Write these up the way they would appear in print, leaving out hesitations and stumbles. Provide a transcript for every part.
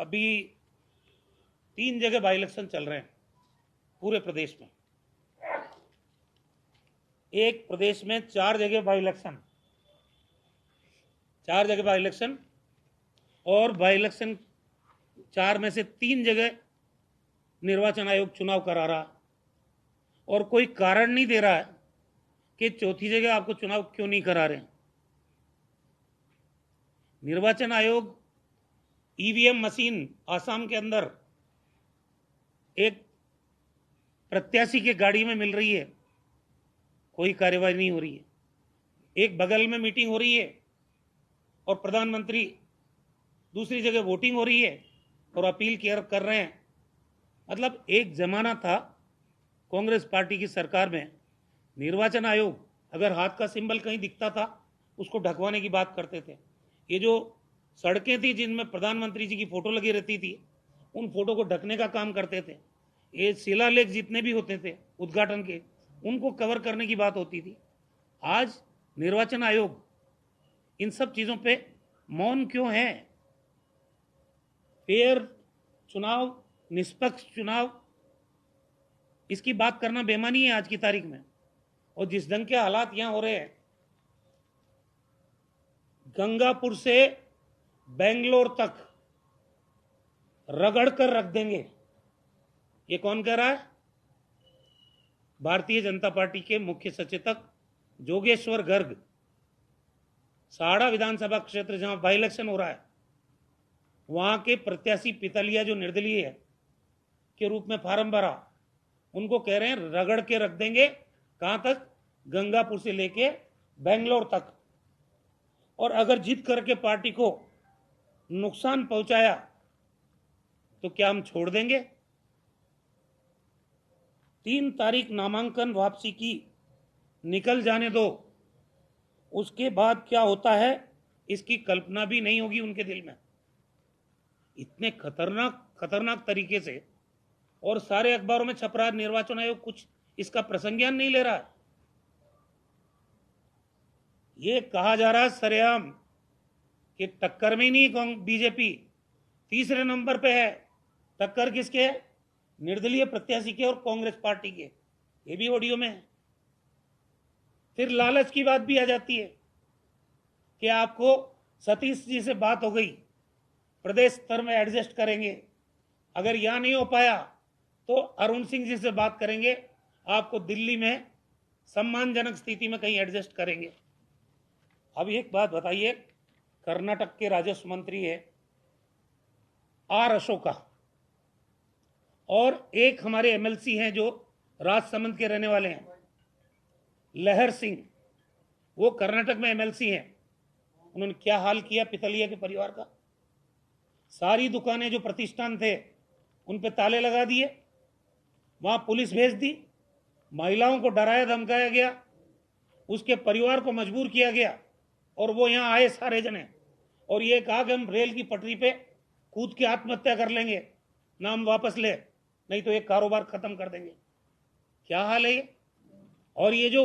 अभी 3 जगह by election चल रहे हैं पूरे प्रदेश में। एक प्रदेश में 4 जगह बाई इलेक्शन, 4 जगह बाई इलेक्शन, और बाई इलेक्शन 4 में से 3 जगह निर्वाचन आयोग चुनाव करा रहा, और कोई कारण नहीं दे रहा है कि चौथी जगह आपको चुनाव क्यों नहीं करा रहे। निर्वाचन आयोग ईवीएम मशीन आसाम के अंदर एक प्रत्याशी के गाड़ी में मिल रही है, कोई कार्यवाही नहीं हो रही है। एक बगल में मीटिंग हो रही है और प्रधानमंत्री दूसरी जगह वोटिंग हो रही है और अपील कर रहे हैं। मतलब एक जमाना था कांग्रेस पार्टी की सरकार में, निर्वाचन आयोग अगर हाथ का सिंबल कहीं दिखता था उसको ढकवाने की बात करते थे। ये जो सड़कें थी जिनमें प्रधानमंत्री जी की फोटो लगी रहती थी, उन फोटो को ढकने का काम करते थे। ये शिलालेख जितने भी होते थे उद्घाटन के, उनको कवर करने की बात होती थी। आज निर्वाचन आयोग इन सब चीजों पे मौन क्यों है? फेयर चुनाव, निष्पक्ष चुनाव, इसकी बात करना बेमानी है आज की तारीख में। और जिस ढंग के हालात यहां हो रहे हैं, गंगापुर से बेंगलोर तक रगड़ कर रख देंगे, ये कौन कह रहा है? भारतीय जनता पार्टी के मुख्य सचेतक जोगेश्वर गर्ग। साड़ा विधानसभा क्षेत्र जहां बाई इलेक्शन हो रहा है, वहां के प्रत्याशी पितलिया जो निर्दलीय है के रूप में फार्म भरा, उनको कह रहे हैं रगड़ के रख देंगे। कहां तक? गंगापुर से लेके बेंगलोर तक। और अगर जीत करके पार्टी को नुकसान पहुंचाया तो क्या हम छोड़ देंगे? 3 तारीख नामांकन वापसी की निकल जाने दो, उसके बाद क्या होता है इसकी कल्पना भी नहीं होगी उनके दिल में। इतने खतरनाक तरीके से, और सारे अखबारों में छप रहा है, निर्वाचन आयोग कुछ इसका प्रसंज्ञान नहीं ले रहा है। ये कहा जा रहा है सरेआम कि टक्कर में ही नहीं बीजेपी, तीसरे नंबर पे है। टक्कर किसके है? निर्दलीय प्रत्याशी के और कांग्रेस पार्टी के। ये भी ऑडियो में है। फिर लालच की बात भी आ जाती है कि आपको सतीश जी से बात हो गई, प्रदेश स्तर में एडजस्ट करेंगे, अगर यहां नहीं हो पाया तो अरुण सिंह जी से बात करेंगे, आपको दिल्ली में सम्मानजनक स्थिति में कहीं एडजस्ट करेंगे। अब एक बात बताइए, कर्नाटक के राजस्व मंत्री है आर अशोका, और एक हमारे एमएलसी हैं जो राजसमंद के रहने वाले हैं, लहर सिंह, वो कर्नाटक में एमएलसी हैं। उन्होंने क्या हाल किया पितलिया के परिवार का? सारी दुकानें जो प्रतिष्ठान थे उन पे ताले लगा दिए, वहां पुलिस भेज दी, महिलाओं को डराया धमकाया गया, उसके परिवार को मजबूर किया गया, और वो यहां आए सारे जने, और ये कहा कि हम रेल की पटरी पे कूद के आत्महत्या कर लेंगे, नाम वापस ले, नहीं तो ये कारोबार खत्म कर देंगे। क्या हाल है ये? और ये जो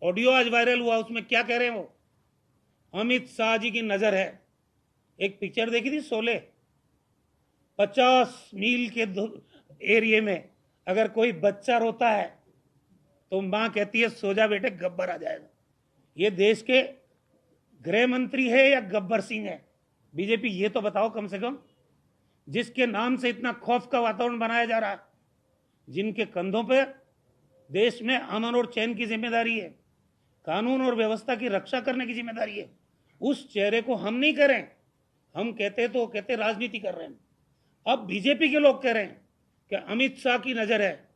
ऑडियो आज वायरल हुआ उसमें क्या कह रहे हैं वो? अमित शाह जी की नजर है। एक पिक्चर देखी थी शोले, 50 मील के एरिया में अगर कोई बच्चा रोता है तो मां कहती है सो जा बेटे गब्बर आ जाएगा। ये देश के गृह मंत्री है या गब्बर सिंह है बीजेपी? ये तो बताओ कम से कम, जिसके नाम से इतना खौफ का वातावरण बनाया जा रहा है, जिनके कंधों पर देश में अमन और चैन की जिम्मेदारी है, कानून और व्यवस्था की रक्षा करने की जिम्मेदारी है, उस चेहरे को हम नहीं करें। हम कहते तो कहते राजनीति कर रहे हैं। अब बीजेपी के लोग कह रहे हैं कि अमित शाह की नजर है,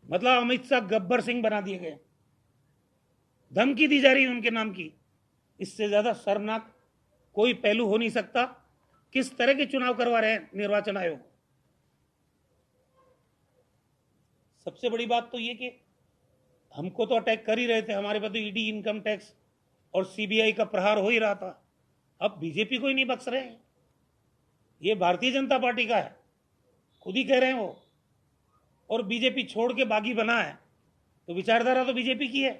मतलब अमित शाह गब्बर सिंह बना दिए गए, धमकी दी जा रही है उनके नाम की। इससे ज्यादा शर्मनाक कोई पहलू हो नहीं सकता। किस तरह के चुनाव करवा रहे हैं निर्वाचन आयोग? सबसे बड़ी बात तो ये कि हमको तो अटैक कर ही रहे थे, हमारे पर तो ईडी, इनकम टैक्स और सीबीआई का प्रहार हो ही रहा था। अब बीजेपी को ही नहीं बख्श रहे हैं। ये भारतीय जनता पार्टी का है, खुद ही कह रहे हैं वो, और बीजेपी छोड़ के बागी बना है, तो विचारधारा तो बीजेपी की है।